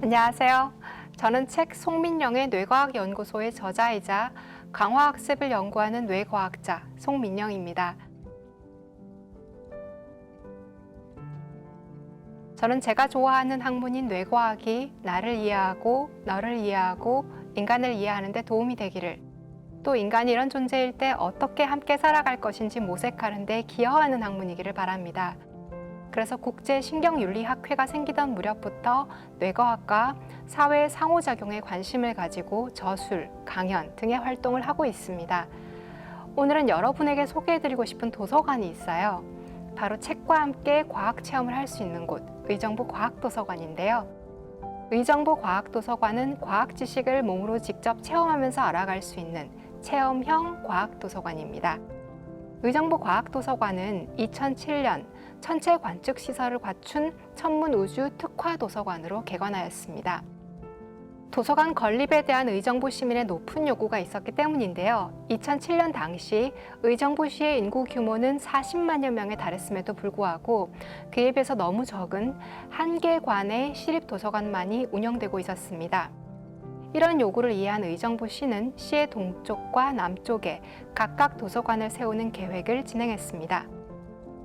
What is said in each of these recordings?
안녕하세요. 저는 책 송민영의 뇌과학연구소의 저자이자 강화학습을 연구하는 뇌과학자 송민영입니다. 저는 제가 좋아하는 학문인 뇌과학이 나를 이해하고 너를 이해하고 인간을 이해하는 데 도움이 되기를, 또 인간이 이런 존재일 때 어떻게 함께 살아갈 것인지 모색하는 데 기여하는 학문이기를 바랍니다. 그래서 국제신경윤리학회가 생기던 무렵부터 뇌과학과 사회의 상호작용에 관심을 가지고 저술, 강연 등의 활동을 하고 있습니다. 오늘은 여러분에게 소개해드리고 싶은 도서관이 있어요. 바로 책과 함께 과학체험을 할 수 있는 곳, 의정부 과학도서관인데요. 의정부 과학도서관은 과학 지식을 몸으로 직접 체험하면서 알아갈 수 있는 체험형 과학도서관입니다. 의정부 과학도서관은 2007년 천체 관측 시설을 갖춘 천문우주 특화도서관으로 개관하였습니다. 도서관 건립에 대한 의정부 시민의 높은 요구가 있었기 때문인데요. 2007년 당시 의정부시의 인구 규모는 40만여 명에 달했음에도 불구하고 그에 비해서 너무 적은 한 개 관의 시립도서관만이 운영되고 있었습니다. 이런 요구를 이해한 의정부시는 시의 동쪽과 남쪽에 각각 도서관을 세우는 계획을 진행했습니다.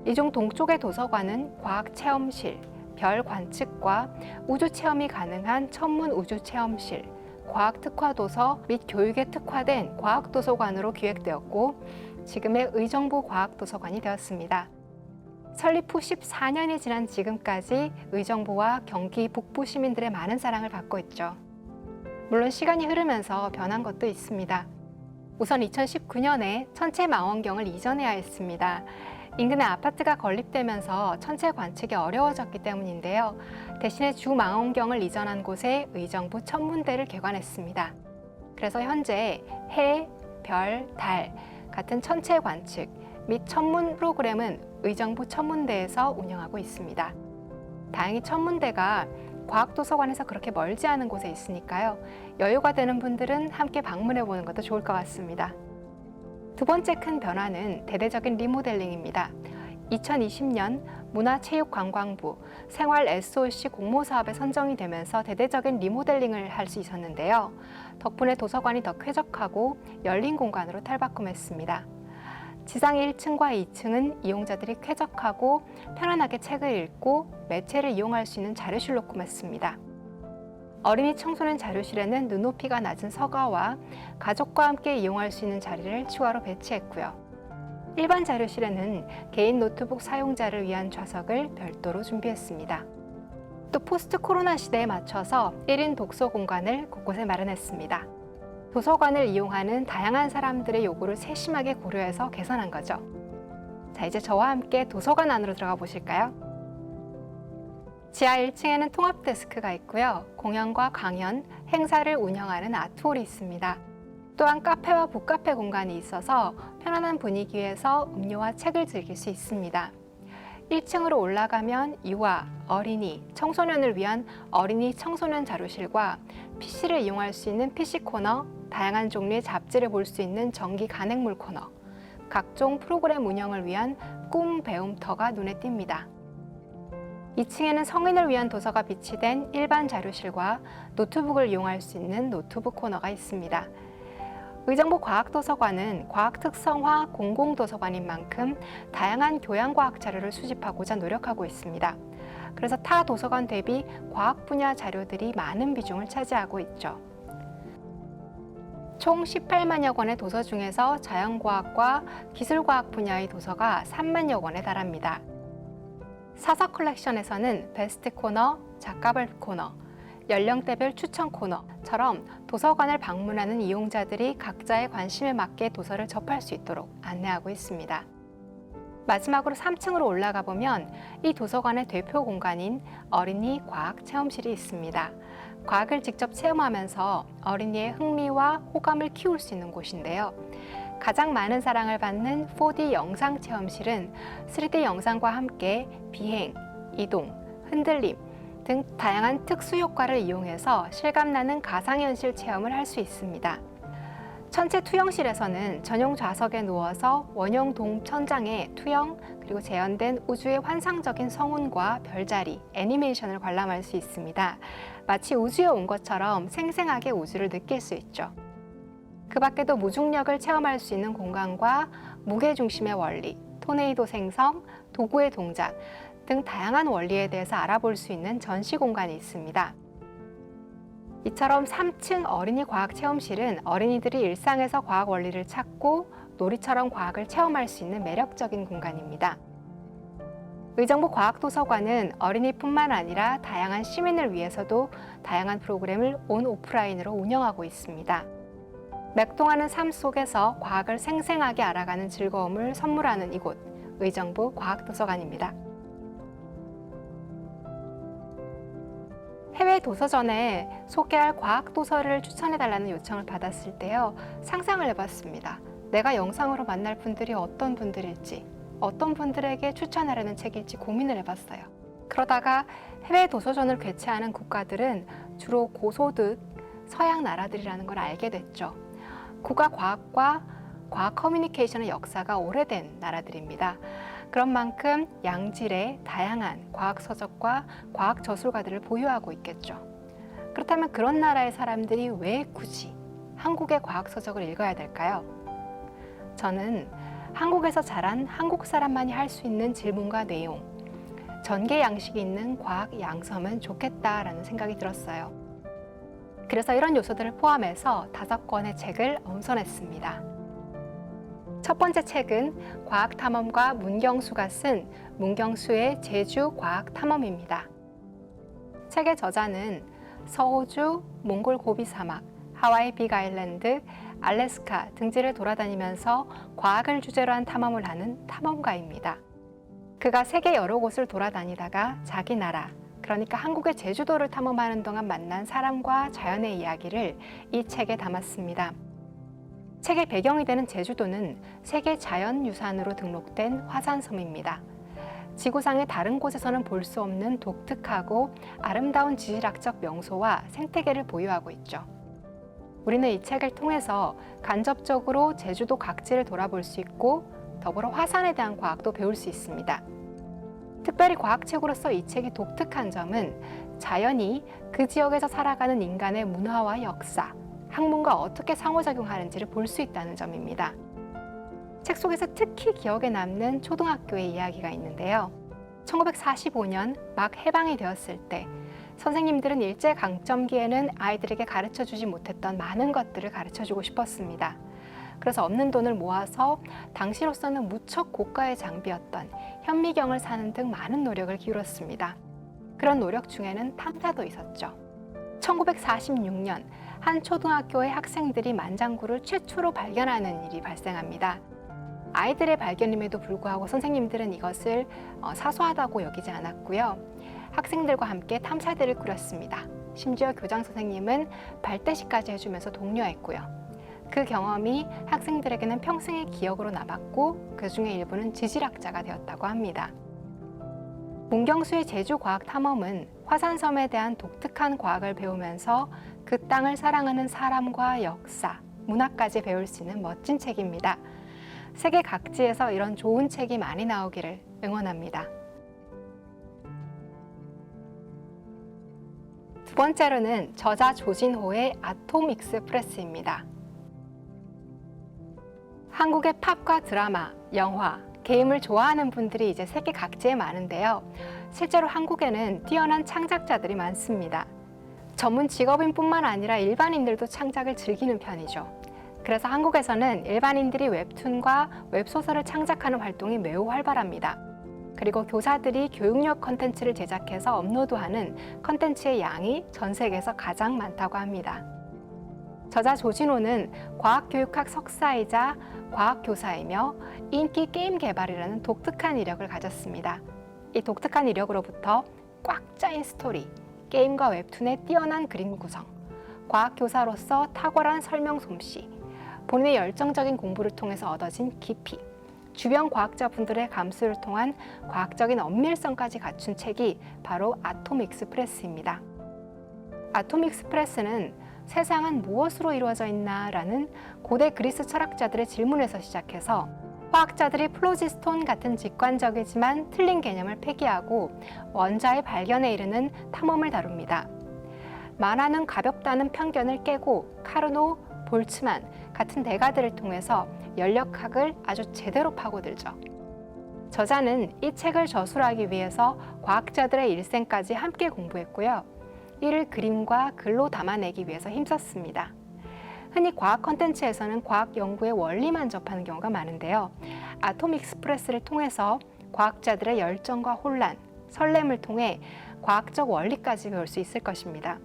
이 중 동쪽의 도서관은 과학체험실, 별 관측과 우주 체험이 가능한 천문 우주 체험실, 과학특화도서 및 교육에 특화된 과학도서관으로 기획되었고 지금의 의정부 과학도서관이 되었습니다. 설립 후 14년이 지난 지금까지 의정부와 경기 북부 시민들의 많은 사랑을 받고 있죠. 물론 시간이 흐르면서 변한 것도 있습니다. 우선 2019년에 천체망원경을 이전해야 했습니다. 인근에 아파트가 건립되면서 천체 관측이 어려워졌기 때문인데요. 대신에 주 망원경을 이전한 곳에 의정부 천문대를 개관했습니다. 그래서 현재 해, 별, 달 같은 천체 관측 및 천문 프로그램은 의정부 천문대에서 운영하고 있습니다. 다행히 천문대가 과학도서관에서 그렇게 멀지 않은 곳에 있으니까요. 여유가 되는 분들은 함께 방문해 보는 것도 좋을 것 같습니다. 두 번째 큰 변화는 대대적인 리모델링입니다. 2020년 문화체육관광부 생활 SOC 공모사업에 선정이 되면서 대대적인 리모델링을 할 수 있었는데요. 덕분에 도서관이 더 쾌적하고 열린 공간으로 탈바꿈했습니다. 지상 1층과 2층은 이용자들이 쾌적하고 편안하게 책을 읽고 매체를 이용할 수 있는 자료실로 꾸몄습니다. 어린이 청소년 자료실에는 눈높이가 낮은 서가와 가족과 함께 이용할 수 있는 자리를 추가로 배치했고요. 일반 자료실에는 개인 노트북 사용자를 위한 좌석을 별도로 준비했습니다. 또 포스트 코로나 시대에 맞춰서 1인 독서 공간을 곳곳에 마련했습니다. 도서관을 이용하는 다양한 사람들의 요구를 세심하게 고려해서 개선한 거죠. 자, 이제 저와 함께 도서관 안으로 들어가 보실까요? 지하 1층에는 통합 데스크가 있고요. 공연과 강연, 행사를 운영하는 아트홀이 있습니다. 또한 카페와 북카페 공간이 있어서 편안한 분위기에서 음료와 책을 즐길 수 있습니다. 1층으로 올라가면 유아, 어린이, 청소년을 위한 어린이 청소년 자료실과 PC를 이용할 수 있는 PC 코너, 다양한 종류의 잡지를 볼 수 있는 전기 간행물 코너, 각종 프로그램 운영을 위한 꿈 배움터가 눈에 띕니다. 2층에는 성인을 위한 도서가 비치된 일반 자료실과 노트북을 이용할 수 있는 노트북 코너가 있습니다. 의정부 과학도서관은 과학 특성화 공공도서관인 만큼 다양한 교양과학 자료를 수집하고자 노력하고 있습니다. 그래서 타 도서관 대비 과학 분야 자료들이 많은 비중을 차지하고 있죠. 총 18만여 권의 도서 중에서 자연과학과 기술과학 분야의 도서가 3만여 권에 달합니다. 사서 컬렉션에서는 베스트 코너, 작가별 코너, 연령대별 추천 코너처럼 도서관을 방문하는 이용자들이 각자의 관심에 맞게 도서를 접할 수 있도록 안내하고 있습니다. 마지막으로 3층으로 올라가 보면 이 도서관의 대표 공간인 어린이 과학 체험실이 있습니다. 과학을 직접 체험하면서 어린이의 흥미와 호감을 키울 수 있는 곳인데요. 가장 많은 사랑을 받는 4D 영상 체험실은 3D 영상과 함께 비행, 이동, 흔들림 등 다양한 특수 효과를 이용해서 실감나는 가상현실 체험을 할 수 있습니다. 천체 투영실에서는 전용 좌석에 누워서 원형 동천장에 투영 그리고 재현된 우주의 환상적인 성운과 별자리, 애니메이션을 관람할 수 있습니다. 마치 우주에 온 것처럼 생생하게 우주를 느낄 수 있죠. 그 밖에도 무중력을 체험할 수 있는 공간과 무게중심의 원리, 토네이도 생성, 도구의 동작 등 다양한 원리에 대해서 알아볼 수 있는 전시 공간이 있습니다. 이처럼 3층 어린이 과학체험실은 어린이들이 일상에서 과학 원리를 찾고 놀이처럼 과학을 체험할 수 있는 매력적인 공간입니다. 의정부 과학도서관은 어린이뿐만 아니라 다양한 시민을 위해서도 다양한 프로그램을 온 오프라인으로 운영하고 있습니다. 맥동하는 삶 속에서 과학을 생생하게 알아가는 즐거움을 선물하는 이곳, 의정부 과학도서관입니다. 해외 도서전에 소개할 과학 도서를 추천해달라는 요청을 받았을 때요, 상상을 해봤습니다. 내가 영상으로 만날 분들이 어떤 분들일지, 어떤 분들에게 추천하려는 책일지 고민을 해봤어요. 그러다가 해외 도서전을 개최하는 국가들은 주로 고소득 서양 나라들이라는 걸 알게 됐죠. 국가 과학과 과학 커뮤니케이션의 역사가 오래된 나라들입니다. 그런 만큼 양질의 다양한 과학 서적과 과학 저술가들을 보유하고 있겠죠. 그렇다면 그런 나라의 사람들이 왜 굳이 한국의 과학 서적을 읽어야 될까요? 저는 한국에서 자란 한국 사람만이 할 수 있는 질문과 내용, 전개 양식이 있는 과학 양서면 좋겠다라는 생각이 들었어요. 그래서 이런 요소들을 포함해서 5권의 책을 엄선했습니다. 첫 번째 책은 과학탐험가 문경수가 쓴 문경수의 제주 과학탐험입니다. 책의 저자는 서호주, 몽골 고비 사막, 하와이 빅 아일랜드, 알래스카 등지를 돌아다니면서 과학을 주제로 한 탐험을 하는 탐험가입니다. 그가 세계 여러 곳을 돌아다니다가 자기 나라, 그러니까 한국의 제주도를 탐험하는 동안 만난 사람과 자연의 이야기를 이 책에 담았습니다. 책의 배경이 되는 제주도는 세계 자연유산으로 등록된 화산섬입니다. 지구상의 다른 곳에서는 볼 수 없는 독특하고 아름다운 지질학적 명소와 생태계를 보유하고 있죠. 우리는 이 책을 통해서 간접적으로 제주도 각지를 돌아볼 수 있고 더불어 화산에 대한 과학도 배울 수 있습니다. 특별히 과학책으로서 이 책이 독특한 점은 자연이 그 지역에서 살아가는 인간의 문화와 역사, 학문과 어떻게 상호작용하는지를 볼 수 있다는 점입니다. 책 속에서 특히 기억에 남는 초등학교의 이야기가 있는데요. 1945년 막 해방이 되었을 때 선생님들은 일제강점기에는 아이들에게 가르쳐주지 못했던 많은 것들을 가르쳐주고 싶었습니다. 그래서 없는 돈을 모아서 당시로서는 무척 고가의 장비였던 현미경을 사는 등 많은 노력을 기울였습니다. 그런 노력 중에는 탐사도 있었죠. 1946년 한 초등학교의 학생들이 만장굴을 최초로 발견하는 일이 발생합니다. 아이들의 발견임에도 불구하고 선생님들은 이것을 사소하다고 여기지 않았고요. 학생들과 함께 탐사대를 꾸렸습니다. 심지어 교장 선생님은 발대시까지 해주면서 독려했고요. 그 경험이 학생들에게는 평생의 기억으로 남았고 그 중에 일부는 지질학자가 되었다고 합니다. 문경수의 제주과학탐험은 화산섬에 대한 독특한 과학을 배우면서 그 땅을 사랑하는 사람과 역사, 문화까지 배울 수 있는 멋진 책입니다. 세계 각지에서 이런 좋은 책이 많이 나오기를 응원합니다. 두 번째로는 저자 조진호의 아톰 익스프레스입니다. 한국의 팝과 드라마, 영화, 게임을 좋아하는 분들이 이제 세계 각지에 많은데요. 실제로 한국에는 뛰어난 창작자들이 많습니다. 전문 직업인뿐만 아니라 일반인들도 창작을 즐기는 편이죠. 그래서 한국에서는 일반인들이 웹툰과 웹소설을 창작하는 활동이 매우 활발합니다. 그리고 교사들이 교육력 컨텐츠를 제작해서 업로드하는 컨텐츠의 양이 전 세계에서 가장 많다고 합니다. 저자 조진호는 과학교육학 석사이자 과학교사이며 인기 게임 개발이라는 독특한 이력을 가졌습니다. 이 독특한 이력으로부터 꽉 짜인 스토리, 게임과 웹툰의 뛰어난 그림 구성, 과학교사로서 탁월한 설명 솜씨, 본인의 열정적인 공부를 통해서 얻어진 깊이, 주변 과학자분들의 감수를 통한 과학적인 엄밀성까지 갖춘 책이 바로 아톰 익스프레스입니다. 아톰 익스프레스는 세상은 무엇으로 이루어져 있나? 라는 고대 그리스 철학자들의 질문에서 시작해서 화학자들이 플로지스톤 같은 직관적이지만 틀린 개념을 폐기하고 원자의 발견에 이르는 탐험을 다룹니다. 만화는 가볍다는 편견을 깨고 카르노, 볼츠만 같은 대가들을 통해서 연력학을 아주 제대로 파고들죠. 저자는 이 책을 저술하기 위해서 과학자들의 일생까지 함께 공부했고요. 이를 그림과 글로 담아내기 위해서 힘썼습니다. 흔히 과학 콘텐츠에서는 과학 연구의 원리만 접하는 경우가 많은데요. 아톰 익스프레스를 통해서 과학자들의 열정과 혼란, 설렘을 통해 과학적 원리까지 배울 수 있을 것입니다.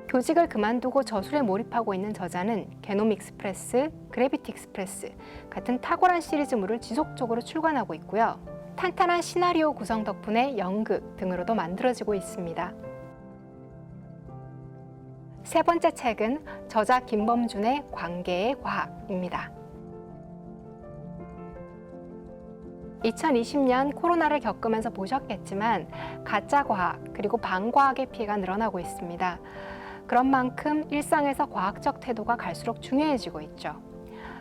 교직을 그만두고 저술에 몰입하고 있는 저자는 게놈 익스프레스, 그래비티 익스프레스 같은 탁월한 시리즈물을 지속적으로 출간하고 있고요. 탄탄한 시나리오 구성 덕분에 연극 등으로도 만들어지고 있습니다. 세 번째 책은 저자 김범준의 관계의 과학입니다. 2020년 코로나를 겪으면서 보셨겠지만 가짜 과학 그리고 반과학의 피해가 늘어나고 있습니다. 그런 만큼 일상에서 과학적 태도가 갈수록 중요해지고 있죠.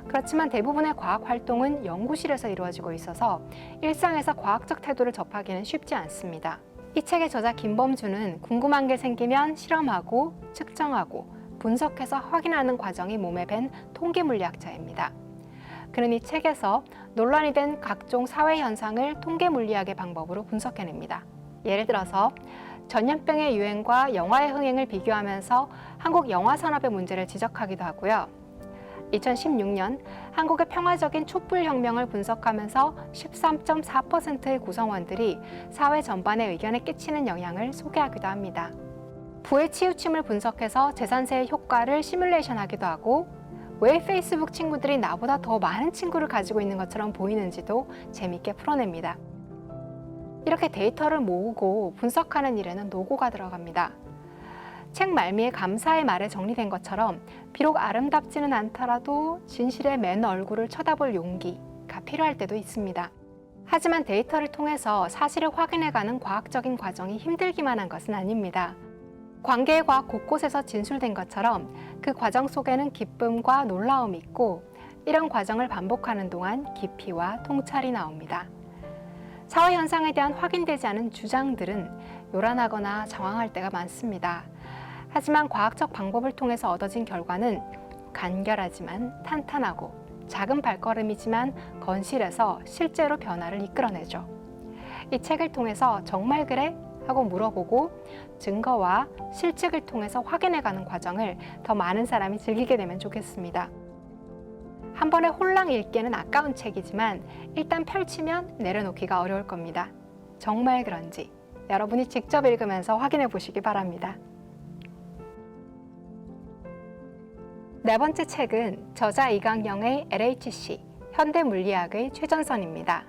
그렇지만 대부분의 과학 활동은 연구실에서 이루어지고 있어서 일상에서 과학적 태도를 접하기는 쉽지 않습니다. 이 책의 저자 김범준은 궁금한 게 생기면 실험하고 측정하고 분석해서 확인하는 과정이 몸에 밴 통계 물리학자입니다. 그는 이 책에서 논란이 된 각종 사회 현상을 통계 물리학의 방법으로 분석해냅니다. 예를 들어서 전염병의 유행과 영화의 흥행을 비교하면서 한국 영화 산업의 문제를 지적하기도 하고요. 2016년 한국의 평화적인 촛불혁명을 분석하면서 13.4%의 구성원들이 사회 전반의 의견에 끼치는 영향을 소개하기도 합니다. 부의 치우침을 분석해서 재산세의 효과를 시뮬레이션하기도 하고 왜 페이스북 친구들이 나보다 더 많은 친구를 가지고 있는 것처럼 보이는지도 재밌게 풀어냅니다. 이렇게 데이터를 모으고 분석하는 일에는 노고가 들어갑니다. 책 말미에 감사의 말에 정리된 것처럼 비록 아름답지는 않더라도 진실의 맨 얼굴을 쳐다볼 용기가 필요할 때도 있습니다. 하지만 데이터를 통해서 사실을 확인해가는 과학적인 과정이 힘들기만 한 것은 아닙니다. 관계의 과학 곳곳에서 진술된 것처럼 그 과정 속에는 기쁨과 놀라움이 있고 이런 과정을 반복하는 동안 깊이와 통찰이 나옵니다. 사회 현상에 대한 확인되지 않은 주장들은 요란하거나 장황할 때가 많습니다. 하지만 과학적 방법을 통해서 얻어진 결과는 간결하지만 탄탄하고 작은 발걸음이지만 건실해서 실제로 변화를 이끌어내죠. 이 책을 통해서 정말 그래? 하고 물어보고 증거와 실측을 통해서 확인해가는 과정을 더 많은 사람이 즐기게 되면 좋겠습니다. 한 번에 홀랑 읽기에는 아까운 책이지만 일단 펼치면 내려놓기가 어려울 겁니다. 정말 그런지 여러분이 직접 읽으면서 확인해 보시기 바랍니다. 네 번째 책은 저자 이강영의 LHC, 현대물리학의 최전선입니다.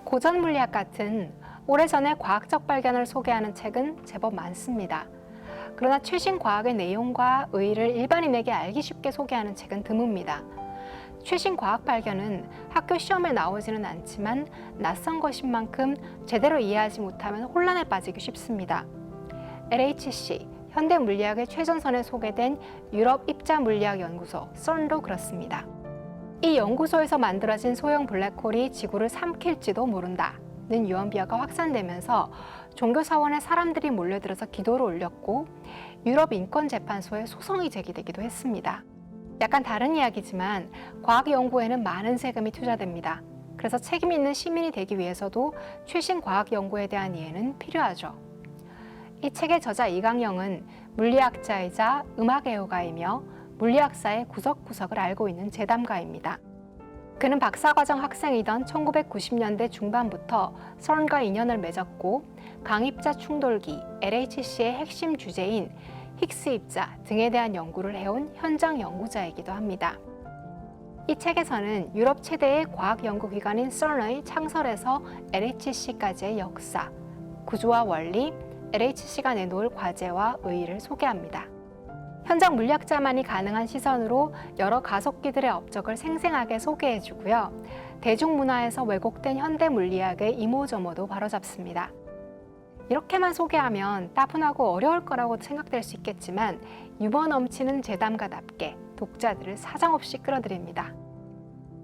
고전물리학 같은 오래전의 과학적 발견을 소개하는 책은 제법 많습니다. 그러나 최신 과학의 내용과 의의를 일반인에게 알기 쉽게 소개하는 책은 드뭅니다. 최신 과학 발견은 학교 시험에 나오지는 않지만 낯선 것인 만큼 제대로 이해하지 못하면 혼란에 빠지기 쉽습니다. LHC, 현대물리학의 최전선에 소개된 유럽 입자물리학연구소 CERN도 그렇습니다. 이 연구소에서 만들어진 소형 블랙홀이 지구를 삼킬지도 모른다는 유언비어가 확산되면서 종교사원에 사람들이 몰려들어서 기도를 올렸고 유럽 인권재판소에 소송이 제기되기도 했습니다. 약간 다른 이야기지만 과학 연구에는 많은 세금이 투자됩니다. 그래서 책임 있는 시민이 되기 위해서도 최신 과학 연구에 대한 이해는 필요하죠. 이 책의 저자 이강영은 물리학자이자 음악 애호가이며 물리학사의 구석구석을 알고 있는 재담가입니다. 그는 박사과정 학생이던 1990년대 중반부터 CERN과 인연을 맺었고 강입자 충돌기, LHC의 핵심 주제인 힉스 입자 등에 대한 연구를 해온 현장 연구자이기도 합니다. 이 책에서는 유럽 최대의 과학연구기관인 CERN의 창설에서 LHC까지의 역사, 구조와 원리, LHC가 내놓을 과제와 의의를 소개합니다. 현장 물리학자만이 가능한 시선으로 여러 가속기들의 업적을 생생하게 소개해주고요. 대중문화에서 왜곡된 현대 물리학의 이모저모도 바로잡습니다. 이렇게만 소개하면 따분하고 어려울 거라고 생각될 수 있겠지만 유머 넘치는 재담가답게 독자들을 사정없이 끌어들입니다.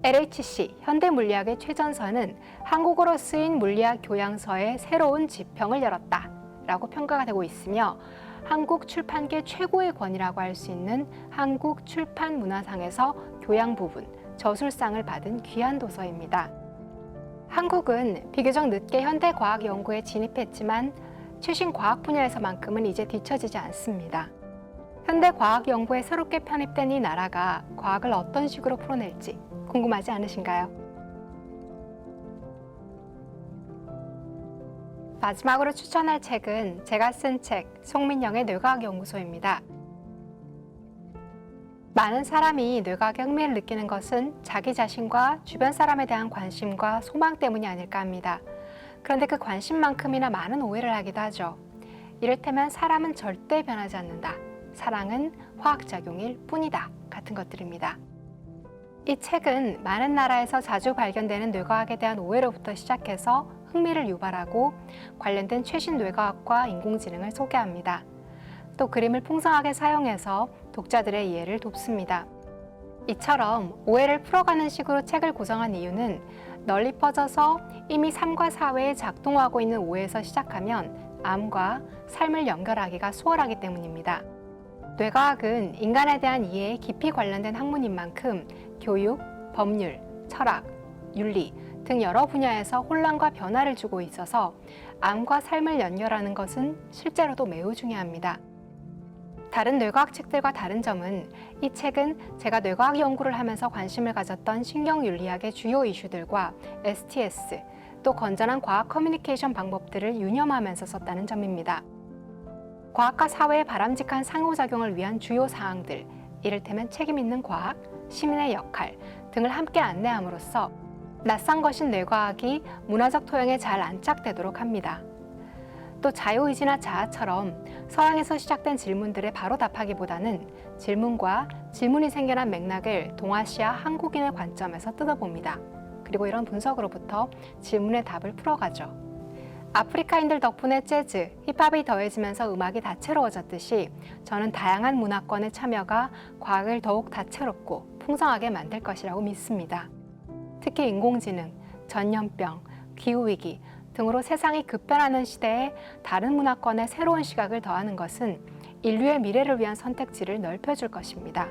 LHC, 현대물리학의 최전선은 한국어로 쓰인 물리학 교양서의 새로운 지평을 열었다 라고 평가가 되고 있으며 한국 출판계 최고의 권위라고 할 수 있는 한국 출판문화상에서 교양 부분 저술상을 받은 귀한 도서입니다. 한국은 비교적 늦게 현대과학 연구에 진입했지만 최신 과학 분야에서만큼은 이제 뒤처지지 않습니다. 현대과학 연구에 새롭게 편입된 이 나라가 과학을 어떤 식으로 풀어낼지 궁금하지 않으신가요? 마지막으로 추천할 책은 제가 쓴 책 송민영의 뇌과학연구소입니다. 많은 사람이 뇌과학에 흥미를 느끼는 것은 자기 자신과 주변 사람에 대한 관심과 소망 때문이 아닐까 합니다. 그런데 그 관심만큼이나 많은 오해를 하기도 하죠. 이를테면 사람은 절대 변하지 않는다. 사랑은 화학작용일 뿐이다. 같은 것들입니다. 이 책은 많은 나라에서 자주 발견되는 뇌과학에 대한 오해로부터 시작해서 흥미를 유발하고 관련된 최신 뇌과학과 인공지능을 소개합니다. 또 그림을 풍성하게 사용해서 독자들의 이해를 돕습니다. 이처럼 오해를 풀어가는 식으로 책을 구성한 이유는 널리 퍼져서 이미 삶과 사회에 작동하고 있는 오해에서 시작하면 암과 삶을 연결하기가 수월하기 때문입니다. 뇌과학은 인간에 대한 이해에 깊이 관련된 학문인 만큼 교육, 법률, 철학, 윤리 등 여러 분야에서 혼란과 변화를 주고 있어서 암과 삶을 연결하는 것은 실제로도 매우 중요합니다. 다른 뇌과학 책들과 다른 점은 이 책은 제가 뇌과학 연구를 하면서 관심을 가졌던 신경윤리학의 주요 이슈들과 STS, 또 건전한 과학 커뮤니케이션 방법들을 유념하면서 썼다는 점입니다. 과학과 사회의 바람직한 상호작용을 위한 주요 사항들, 이를테면 책임 있는 과학, 시민의 역할 등을 함께 안내함으로써 낯선 것인 뇌과학이 문화적 토양에 잘 안착되도록 합니다. 또 자유의지나 자아처럼 서양에서 시작된 질문들에 바로 답하기보다는 질문과 질문이 생겨난 맥락을 동아시아 한국인의 관점에서 뜯어봅니다. 그리고 이런 분석으로부터 질문의 답을 풀어가죠. 아프리카인들 덕분에 재즈, 힙합이 더해지면서 음악이 다채로워졌듯이 저는 다양한 문화권의 참여가 과학을 더욱 다채롭고 풍성하게 만들 것이라고 믿습니다. 특히 인공지능, 전염병, 기후위기 등으로 세상이 급변하는 시대에 다른 문화권의 새로운 시각을 더하는 것은 인류의 미래를 위한 선택지를 넓혀줄 것입니다.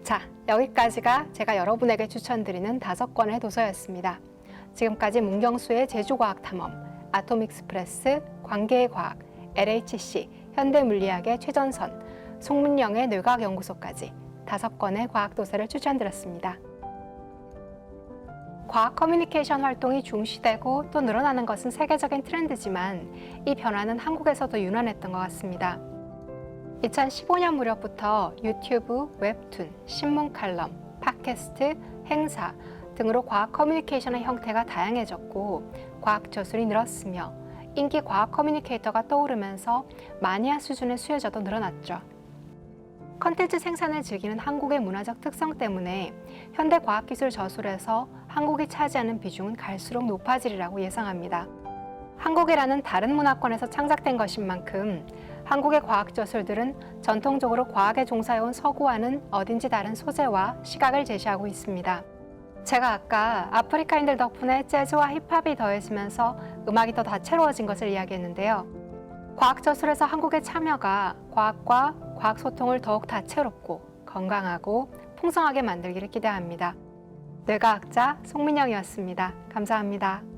자, 여기까지가 제가 여러분에게 추천드리는 5권의 도서였습니다. 지금까지 문경수의 제주과학탐험, 아톰익스프레스, 관계의 과학, LHC, 현대물리학의 최전선, 송민영의 뇌과학연구소까지 5권의 과학도서를 추천드렸습니다. 과학 커뮤니케이션 활동이 중시되고 또 늘어나는 것은 세계적인 트렌드지만 이 변화는 한국에서도 유난했던 것 같습니다. 2015년 무렵부터 유튜브, 웹툰, 신문 칼럼, 팟캐스트, 행사 등으로 과학 커뮤니케이션의 형태가 다양해졌고 과학 저술이 늘었으며 인기 과학 커뮤니케이터가 떠오르면서 마니아 수준의 수요자도 늘어났죠. 컨텐츠 생산을 즐기는 한국의 문화적 특성 때문에 현대 과학기술 저술에서 한국이 차지하는 비중은 갈수록 높아지리라고 예상합니다. 한국이라는 다른 문화권에서 창작된 것인 만큼 한국의 과학 저술들은 전통적으로 과학에 종사해온 서구와는 어딘지 다른 소재와 시각을 제시하고 있습니다. 제가 아까 아프리카인들 덕분에 재즈와 힙합이 더해지면서 음악이 더 다채로워진 것을 이야기했는데요. 과학 저술에서 한국의 참여가 과학과 과학 소통을 더욱 다채롭고 건강하고 풍성하게 만들기를 기대합니다. 뇌과학자 송민영이었습니다. 감사합니다.